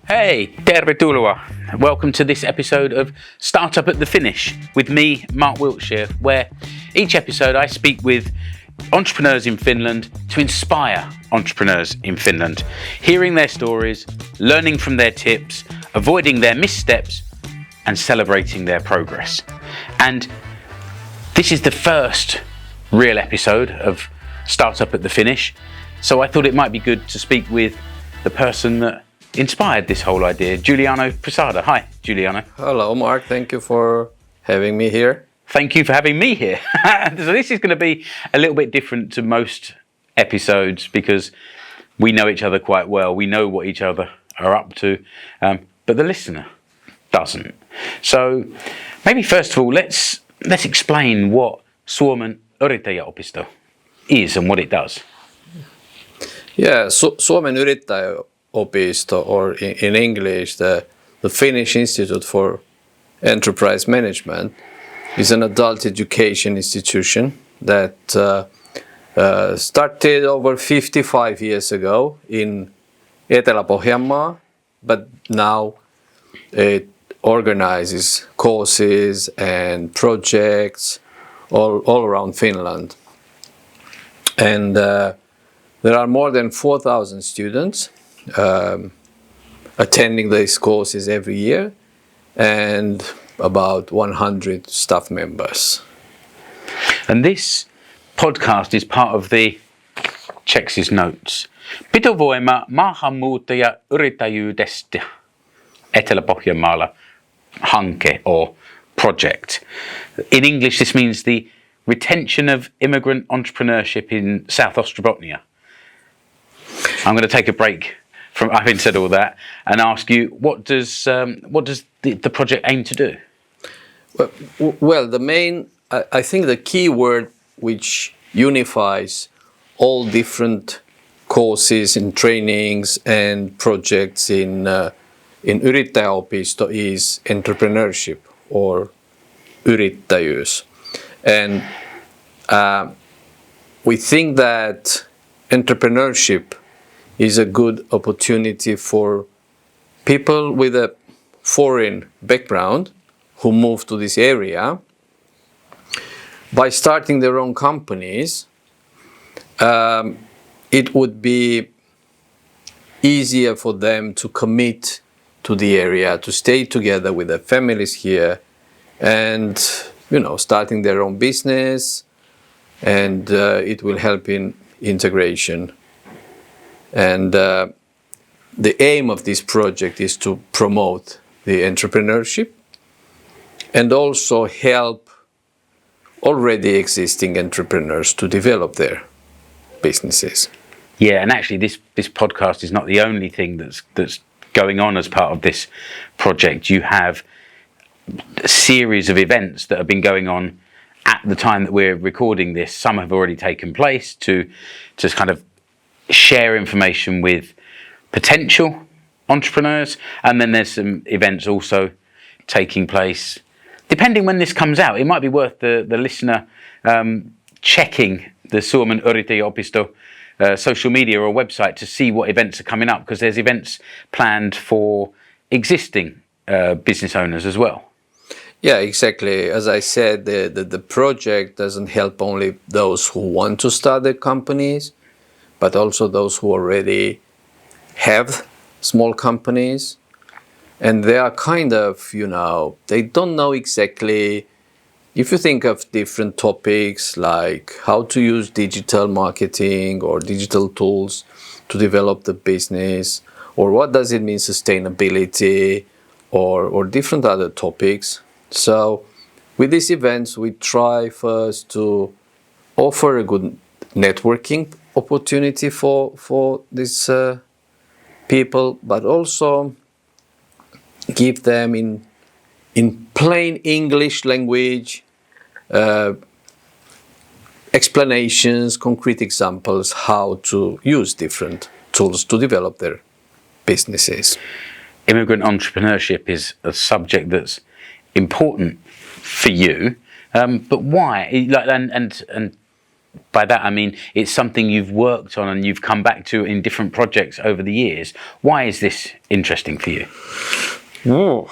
Hey, tervetuloa. Welcome to this episode of Startup at the Finish with me, Mark Wiltshear, where each episode I speak with entrepreneurs in Finland to inspire entrepreneurs in Finland, hearing their stories, learning from their tips, avoiding their missteps, and celebrating their progress. And this is the first real episode of Startup at the Finish, so I thought it might be good to speak with the person that inspired this whole idea, Jiuliano Prisada. Hi, Jiuliano. Hello, Mark. Thank you for having me here. Thank you for having me here. So this is going to be a little bit different to most episodes because we know each other quite well. We know what each other are up to, but the listener doesn't. So maybe first of all, let's explain what Suomen Yrittäjäopisto is and what it does. Yeah, Suomen Yrittäjäopisto, or in English, the Finnish Institute for Entreprise Management, is an adult education institution that started over 55 years ago in Etelä-Pohjanmaalla, but now it organizes courses and projects all around Finland. And there are more than 4,000 students attending these courses every year, and about 100 staff members. And this podcast is part of the, checks his notes, Pitovoimaa maahanmuuttajayrittäyydestä Etelä-Pohjanmaalla hanke or project. In English, this means the retention of immigrant entrepreneurship in South Ostrobothnia. I'm going to take a break from having said all that and ask you, what does the project aim to do? Well, I think the key word which unifies all different courses and trainings and projects in Yrittäjäopisto is entrepreneurship or yrittäjyys. And we think that entrepreneurship is a good opportunity for people with a foreign background who move to this area. By starting their own companies, it would be easier for them to commit to the area, to stay together with their families here, and starting their own business, and it will help in integration. And the aim of this project is to promote the entrepreneurship and also help already existing entrepreneurs to develop their businesses. Yeah, and actually this podcast is not the only thing that's going on as part of this project. You have a series of events that have been going on at the time that we're recording this. Some have already taken place to kind of share information with potential entrepreneurs, and then there's some events also taking place. Depending when this comes out, it might be worth the listener checking the Suomen Yrittäjäopisto social media or website to see what events are coming up, because there's events planned for existing business owners as well. Yeah, exactly. As I said, the project doesn't help only those who want to start their companies, but also those who already have small companies. And they are kind of, they don't know exactly, if you think of different topics like how to use digital marketing or digital tools to develop the business, or what does it mean sustainability, or different other topics. So with these events, we try first to offer a good networking opportunity for these people, but also give them in plain English language explanations, concrete examples how to use different tools to develop their businesses. Immigrant entrepreneurship is a subject that's important for you, but why? And by that I mean it's something you've worked on and you've come back to in different projects over the years. Why is this interesting for you? Oh.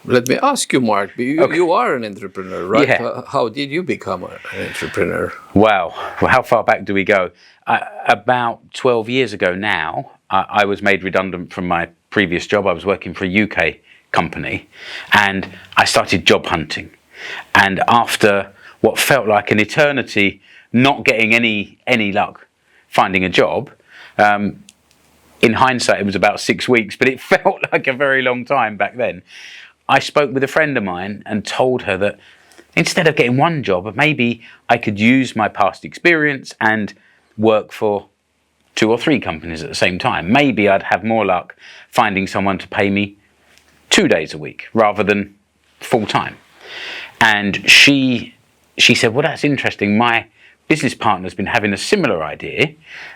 Let me ask you, Mark, you are an entrepreneur, right? Yeah. How did you become an entrepreneur? Wow. Well, how far back do we go? About 12 years ago now, I was made redundant from my previous job. I was working for a UK company and I started job hunting. And after what felt like an eternity, not getting any luck finding a job, in hindsight, it was about 6 weeks, but it felt like a very long time back then. I spoke with a friend of mine and told her that instead of getting one job, maybe I could use my past experience and work for 2 or 3 companies at the same time. Maybe I'd have more luck finding someone to pay me 2 days a week rather than full time. And she said, well, that's interesting. My business partner's been having a similar idea,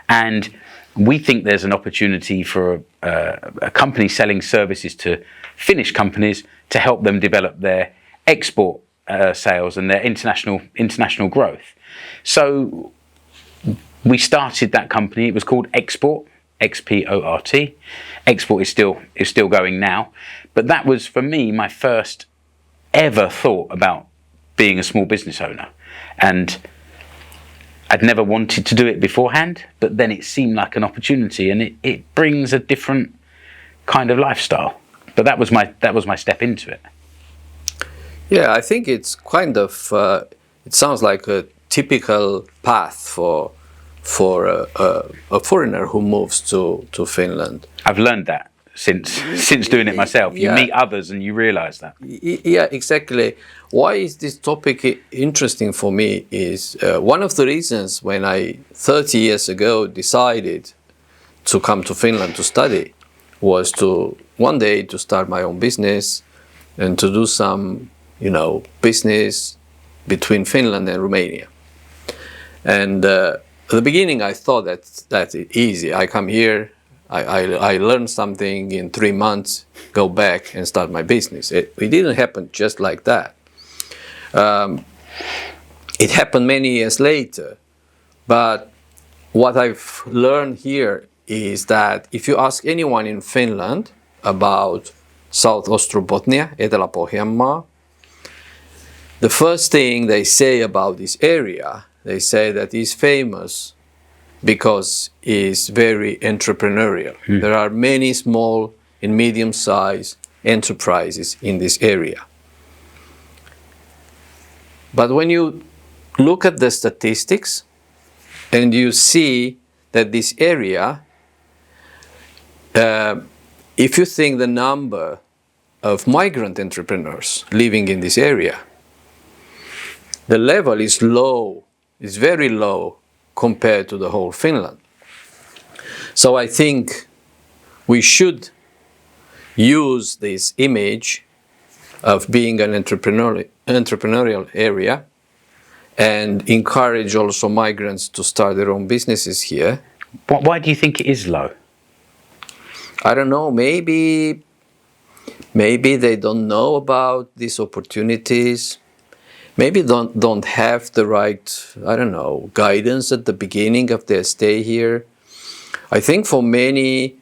and we think there's an opportunity for a company selling services to Finnish companies to help them develop their export sales and their international growth. So we started that company. It was called Export, X-P-O-R-T. Export is still going now. But that was, for me, my first ever thought about being a small business owner. And I'd never wanted to do it beforehand, but then it seemed like an opportunity, and it brings a different kind of lifestyle. But that was my step into it. Yeah, I think it's kind of it sounds like a typical path for a foreigner who moves to Finland. I've learned that since doing it myself. You meet others and you realize that. Yeah, exactly. Why is this topic interesting for me is one of the reasons when I 30 years ago decided to come to Finland to study was to one day to start my own business and to do some, business between Finland and Romania. And at the beginning I thought that's easy. I come here, I learn something in 3 months, go back and start my business. It didn't happen just like that. It happened many years later. But what I've learned here is that if you ask anyone in Finland about South Ostrobothnia, Etelä-Pohjanmaa, the first thing they say about this area, they say that it's famous because it's very entrepreneurial. There are many small and medium-sized enterprises in this area. But when you look at the statistics and you see that this area, if you think the number of migrant entrepreneurs living in this area, the level is low, is very low compared to the whole Finland. So I think we should use this image of being an entrepreneurial area and encourage also migrants to start their own businesses here. Why do you think it is low? I don't know, maybe they don't know about these opportunities. Maybe don't have the right, guidance at the beginning of their stay here. I think for many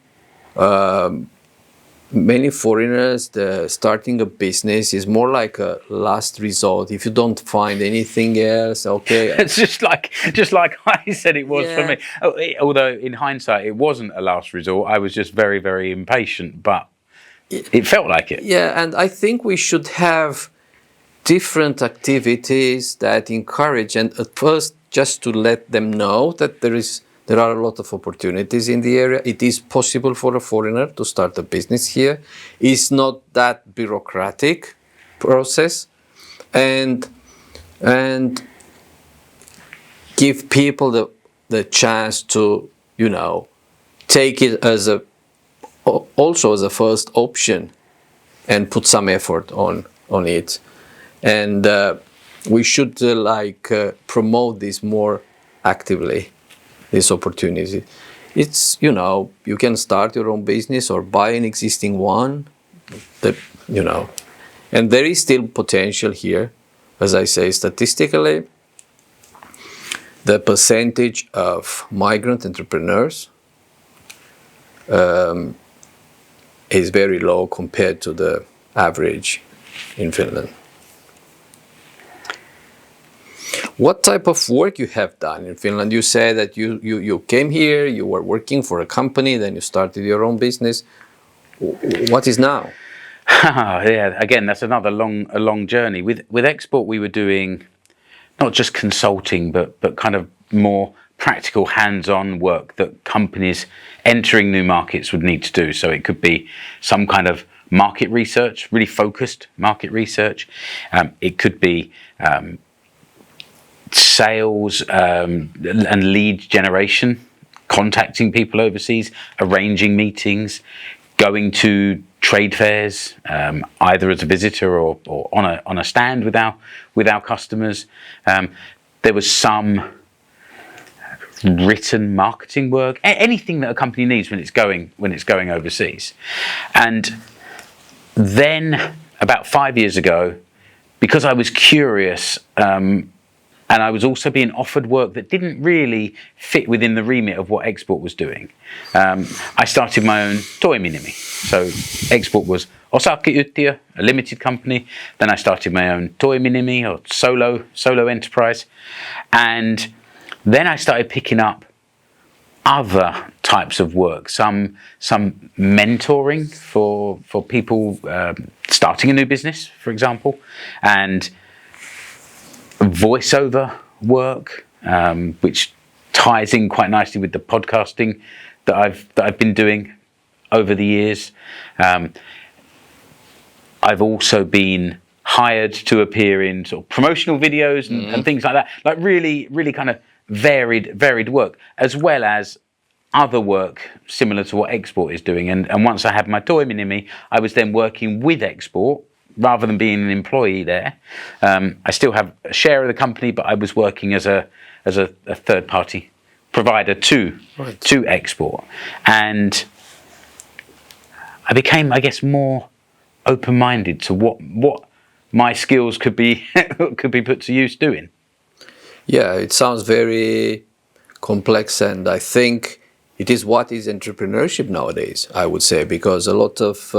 foreigners, starting a business is more like a last resort. If you don't find anything else, okay. It's just like I said it was for me. Although in hindsight, it wasn't a last resort. I was just very, very impatient, but it felt like it. Yeah, and I think we should have different activities that encourage, and at first just to let them know that there are a lot of opportunities in the area. It is possible for a foreigner to start a business here. It's not that bureaucratic process, and give people the chance to take it as also as a first option and put some effort on it. And we should promote this more actively, this opportunity. It's, you can start your own business or buy an existing one, and there is still potential here, as I say, statistically. the percentage of migrant entrepreneurs is very low compared to the average in Finland. What type of work you have done in Finland? You said that you came here, you were working for a company, then you started your own business. What is now? Yeah, again, that's another long journey. With Export, we were doing not just consulting, but kind of more practical hands-on work that companies entering new markets would need to do. So it could be some kind of market research, really focused market research. It could be sales and lead generation, contacting people overseas, arranging meetings, going to trade fairs, either as a visitor or on a stand with our customers. There was some written marketing work, anything that a company needs when it's going overseas. And then about 5 years ago, because I was curious, and I was also being offered work that didn't really fit within the remit of what Export was doing, I started my own toiminimi. So Export was osakeyhtiö, a limited company. Then I started my own toiminimi, or solo enterprise. And then I started picking up other types of work, some mentoring for people starting a new business, for example, and voiceover work, which ties in quite nicely with the podcasting that I've been doing over the years. I've also been hired to appear in sort of promotional videos and things like that, like really kind of varied work, as well as other work similar to what Export is doing. And once I had my toiminimi, I was then working with Export rather than being an employee there. I still have a share of the company, but I was working as a third-party provider to Export. And I became, I guess, more open-minded to what my skills could be put to use doing. Yeah, it sounds very complex, and I think it is what is entrepreneurship nowadays, I would say, because a lot of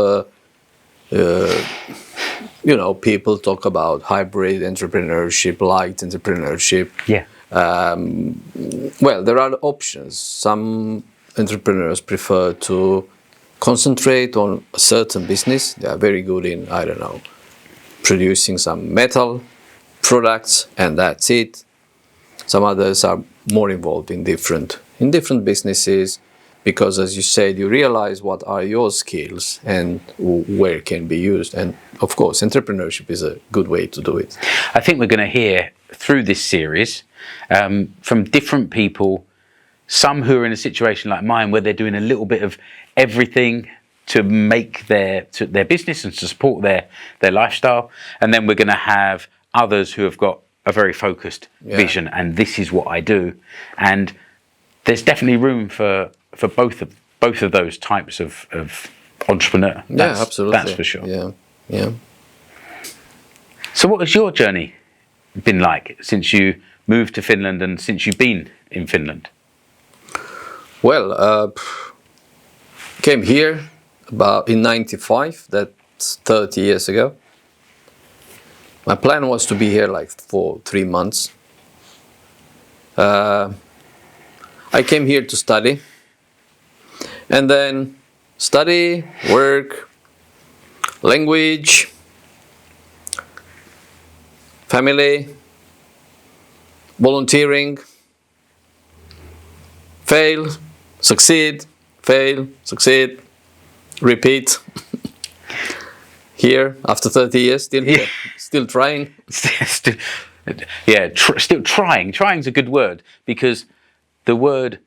people talk about hybrid entrepreneurship, light entrepreneurship. Yeah. Well, there are options. Some entrepreneurs prefer to concentrate on a certain business. They are very good in, I don't know, producing some metal products, and that's it. Some others are more involved in different businesses, because, as you said, you realize what are your skills and where can be used. And of course, entrepreneurship is a good way to do it. I think we're going to hear through this series from different people, some who are in a situation like mine where they're doing a little bit of everything to make their business and to support their lifestyle. And then we're going to have others who have got a very focused vision, and this is what I do. And there's definitely room for both of those types of entrepreneur. Absolutely. That's for sure. Yeah. So what has your journey been like since you moved to Finland and since you've been in Finland? Well, came here about in '95. That's 30 years ago. My plan was to be here like for 3 months. I came here to study, and then study, work, language, family, volunteering, fail, succeed, repeat. Here, after 30 years, still here, still trying. Still trying. Trying's a good word, because the word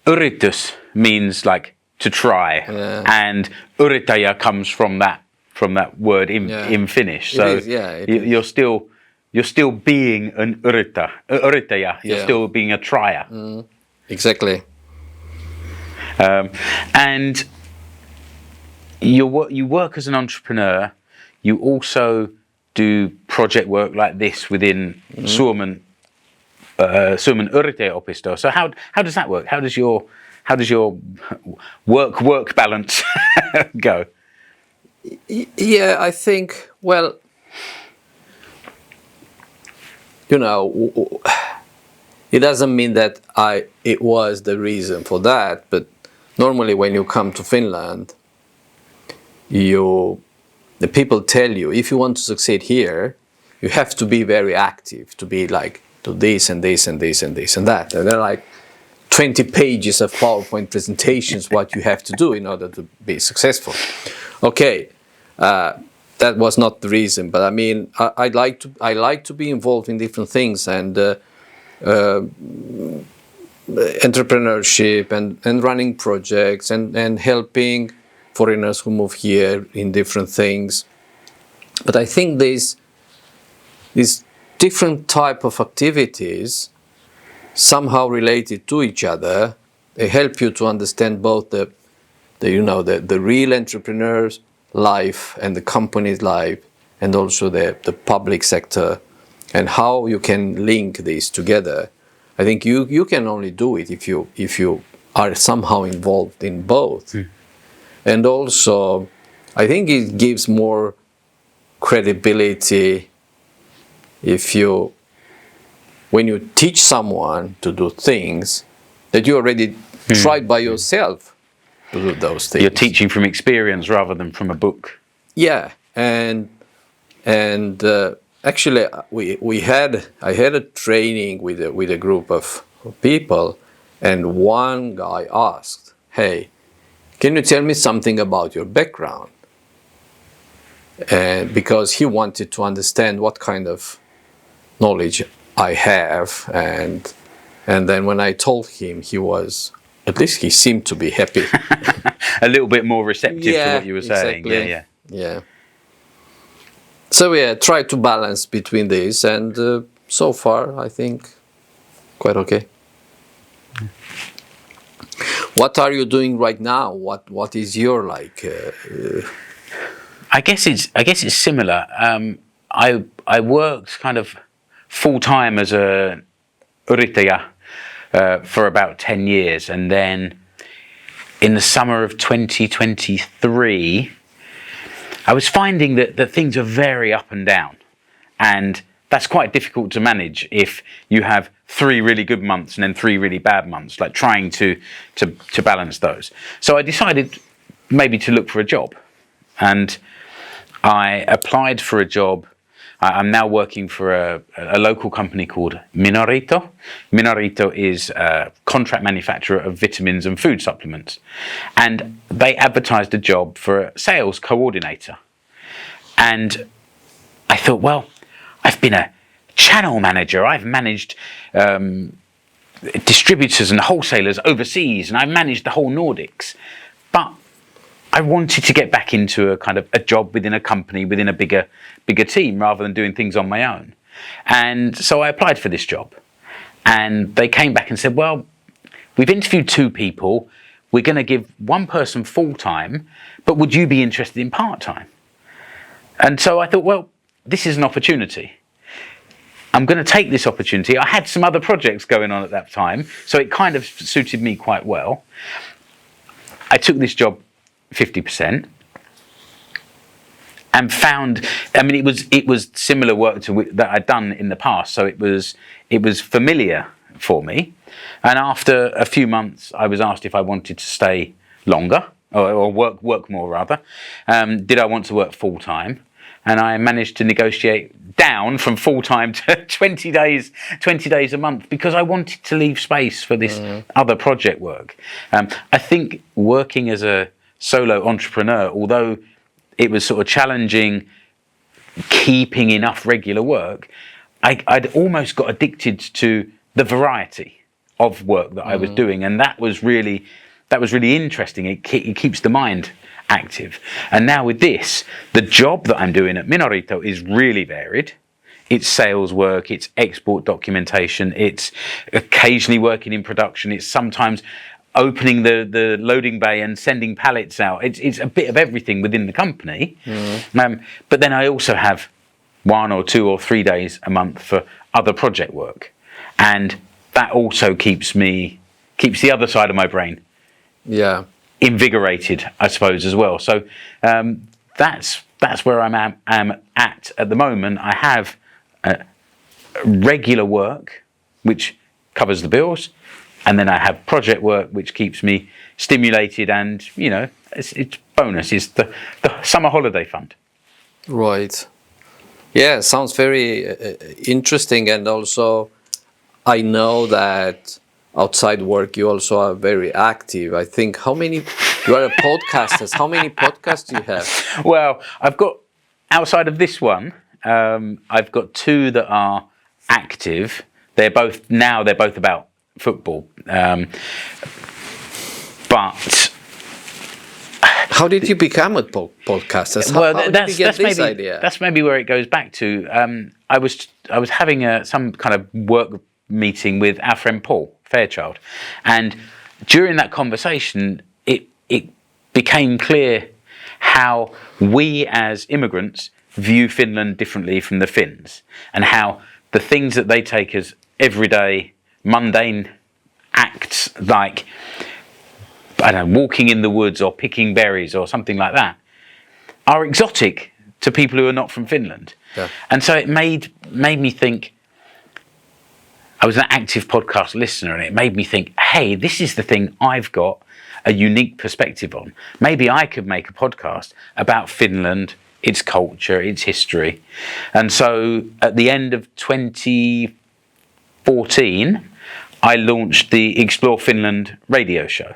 yritys means like to try, and yrittäjä comes from that word in Finnish. So you're still being an yrittäjä. You're still being a trier. Exactly. And you work as an entrepreneur. You also do project work like this within Suomen Suomen Yrittäjäopisto. So how does that work? How does your work balance go? Yeah, I think, well, it doesn't mean that it was the reason for that, but normally when you come to Finland, the people tell you, if you want to succeed here, you have to be very active, to be like, do this and this and this and this and that. And they're like 20 pages of PowerPoint presentations what you have to do in order to be successful. Okay, that was not the reason, but I mean, I like to be involved in different things, and entrepreneurship and running projects and helping foreigners who move here in different things. But I think these different type of activities, somehow related to each other, they help you to understand both the real entrepreneur's life and the company's life, and also the public sector, and how you can link these together. I think you can only do it if you are somehow involved in both. And also, I think it gives more credibility when you teach someone to do things that you already tried by yourself to do those things. You're teaching from experience rather than from a book. Yeah, and actually I had a training with a group of people, and one guy asked, "Hey, can you tell me something about your background?" And because he wanted to understand what kind of knowledge I have, and then when I told him, he seemed to be happy. A little bit more receptive to what you were saying. Exactly. Yeah. So try to balance between these, and so far I think quite okay. What are you doing right now? What is your like? I guess it's similar. I worked kind of full time as a yrittäjä for about 10 years, and then in the summer of 2023, I was finding that things are very up and down, and that's quite difficult to manage if you have 3 really good months and then 3 really bad months, like trying to balance those. So I decided maybe to look for a job, and I applied for a job. I'm now working for a local company called Minarito. Minarito is a contract manufacturer of vitamins and food supplements. And they advertised a job for a sales coordinator. And I thought, well, I've been a channel manager. I've managed distributors and wholesalers overseas, and I've managed the whole Nordics. But I wanted to get back into a job within a company, within a bigger team, rather than doing things on my own. And so I applied for this job, and they came back and said, well, we've interviewed 2 people. We're going to give one person full-time, but would you be interested in part-time? And so I thought, well, this is an opportunity. I'm going to take this opportunity. I had some other projects going on at that time, so it kind of suited me quite well. I took this job 50%, and found, I mean, it was similar work that I'd done in the past, so it was familiar for me. And after a few months, I was asked if I wanted to stay longer or work more rather. Did I want to work full time? And I managed to negotiate down from full time to 20 days a month, because I wanted to leave space for this other project work. I think working as a solo entrepreneur, although it was sort of challenging keeping enough regular work, I'd almost got addicted to the variety of work that I was doing, and that was really interesting. It keeps the mind active. And now with this, the job that I'm doing at Minarito is really varied. It's sales work, it's export documentation, it's occasionally working in production, it's sometimes opening the loading bay and sending pallets out. It's a bit of everything within the company. But then I also have 1 or 2 or 3 days a month for other project work. and that also keeps the other side of my brain invigorated, I suppose, as well. So that's where I'm at the moment. I have regular work which covers the bills, and then I have project work which keeps me stimulated, and it's bonus. It's the summer holiday fund. Right. Yeah, sounds very interesting, and also I know that outside work you also are very active. I think you are a podcaster. How many podcasts do you have? Well, I've got, outside of this one, I've got 2 that are active. They're both about football. But how did you become a podcaster? How did you get this idea? That's maybe where it goes back to. I was having some kind of work meeting with our friend Paul Fairchild, and during that conversation, it became clear how we as immigrants view Finland differently from the Finns, and how the things that they take as everyday, mundane acts, like, I don't know, walking in the woods or picking berries or something like that, are exotic to people who are not from Finland. Yeah. And so it made me think. I was an active podcast listener, and it made me think, hey, this is the thing I've got a unique perspective on. Maybe I could make a podcast about Finland, its culture, its history. And so at the end of 2014, I launched the Explore Finland radio show.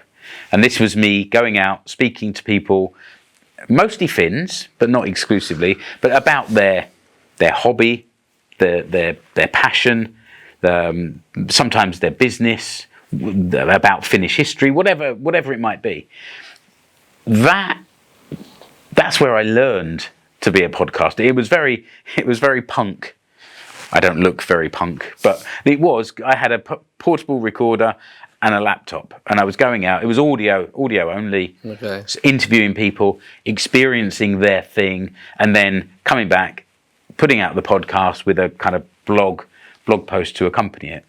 And this was me going out, speaking to people, mostly Finns, but not exclusively, but about their hobby, their passion, sometimes their business, about Finnish history, whatever it might be. That's where I learned to be a podcaster. It was very punk. I don't look very punk, but it was. I had a portable recorder and a laptop, and I was going out. It was audio only, interviewing people, experiencing their thing, and then coming back, putting out the podcast with a kind of blog post to accompany it.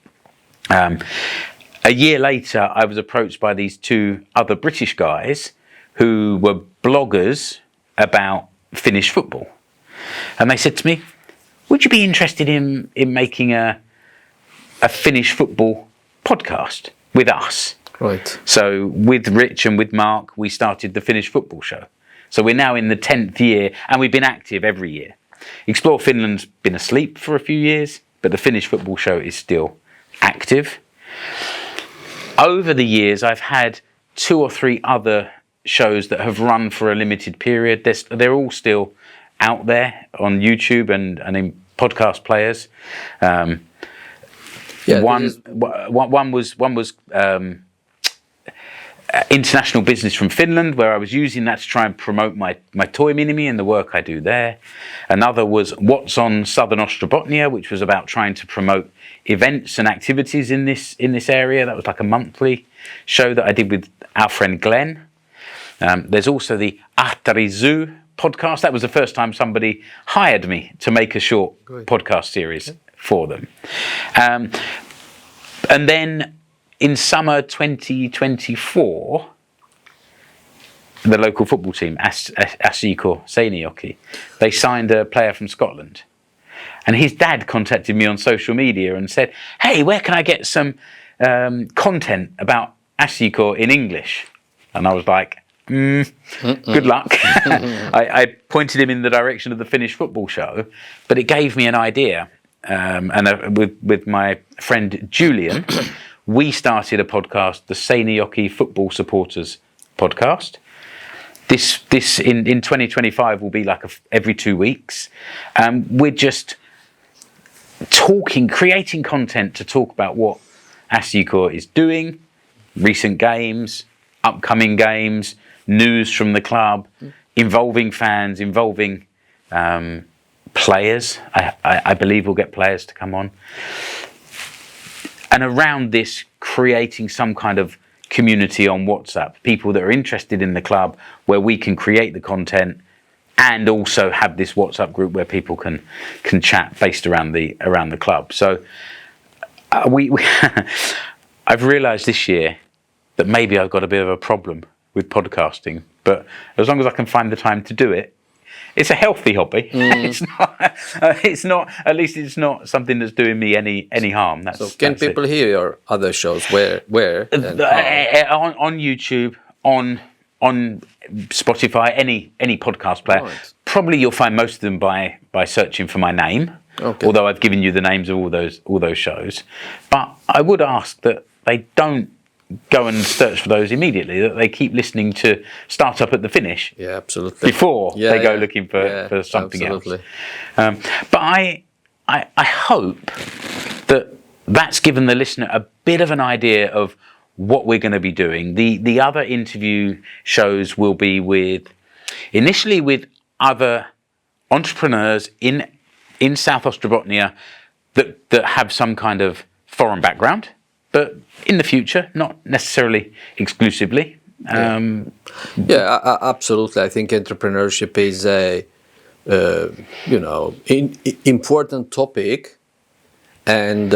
A year later, I was approached by these 2 other British guys who were bloggers about Finnish football. And they said to me, would you be interested in making a Finnish football podcast with us? Right. So with Rich and with Mark, we started the Finnish football show. So we're now in the 10th year, and we've been active every year. Explore Finland's been asleep for a few years, but the Finnish football show is still active. Over the years, I've had 2 or 3 other shows that have run for a limited period. They're all still out there on YouTube and in podcast players. One was international business from Finland, where I was using that to try and promote my toy mini-me and the work I do there. Another was What's on South Ostrobothnia, which was about trying to promote events and activities in this area. That was like a monthly show that I did with our friend Glenn. There's also the Ahtari Zoo podcast. That was the first time somebody hired me to make a short podcast series for them. And then in summer 2024, the local football team, Asiko Seinäjoki, they signed a player from Scotland. And his dad contacted me on social media and said, hey, where can I get some content about Asiko in English? And I was like, good luck. I pointed him in the direction of the Finnish football show, but it gave me an idea. With my friend Julian, we started a podcast, the Seinäjoki Football Supporters podcast. This in 2025 will be like every 2 weeks. We're just creating content to talk about what Asiko is doing, recent games, upcoming games, news from the club, involving fans, involving players. I believe we'll get players to come on. And around this, creating some kind of community on WhatsApp, people that are interested in the club, where we can create the content and also have this WhatsApp group where people can chat based around the club. So I've realised this year that maybe I've got a bit of a problem with podcasting, but as long as I can find the time to do it, it's a healthy hobby. It's not. At least it's not something that's doing me any harm. So can people hear your other shows? Where? And on YouTube, on Spotify, any podcast player. Right. Probably you'll find most of them by searching for my name. Okay. Although I've given you the names of all those shows, but I would ask that they don't go and search for those immediately. That they keep listening to Start Up at the Finish. Yeah, absolutely. Before they go looking for something absolutely. else. But I hope that that's given the listener a bit of an idea of what we're going to be doing. The other interview shows will be initially with other entrepreneurs in South Ostrobothnia that have some kind of foreign background, but in the future, not necessarily exclusively. Absolutely. I think entrepreneurship is a important topic, and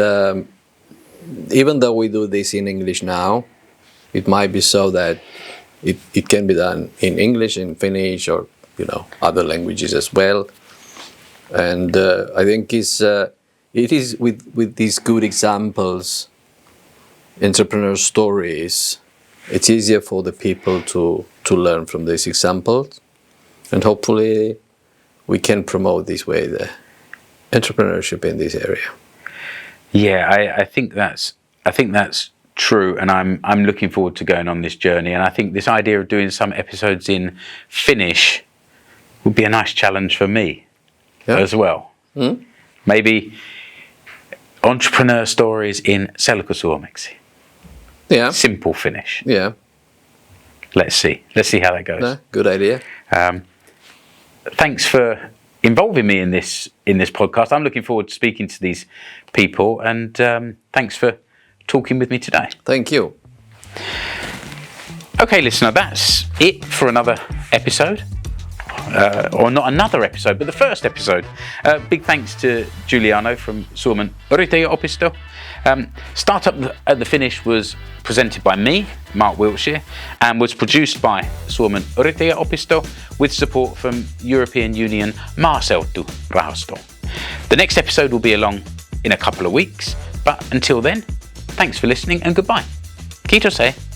even though we do this in English now, it might be so that it can be done in English, in Finnish, or other languages as well. And I think it is with these good examples, entrepreneur stories, it's easier for the people to learn from these examples, and hopefully we can promote this way the entrepreneurship in this area. Yeah, I think that's true, and I'm looking forward to going on this journey. And I think this idea of doing some episodes in Finnish would be a nice challenge for me as well. Maybe entrepreneur stories in selkosuomeksi. Yeah. Simple Finnish. Yeah. Let's see how that goes. No, good idea. Thanks for involving me in this podcast. I'm looking forward to speaking to these people, and thanks for talking with me today. Thank you. Okay, listener, that's it for another episode. Or not another episode, but the first episode. Big thanks to Jiuliano from Suomen Yrittäjäopisto. Startup at the Finish was presented by me, Mark Wiltshear, and was produced by Suomen Yrittäjäopisto with support from European Union Maaseuturahasto. The next episode will be along in a couple of weeks, but until then, thanks for listening and goodbye. Kiitos.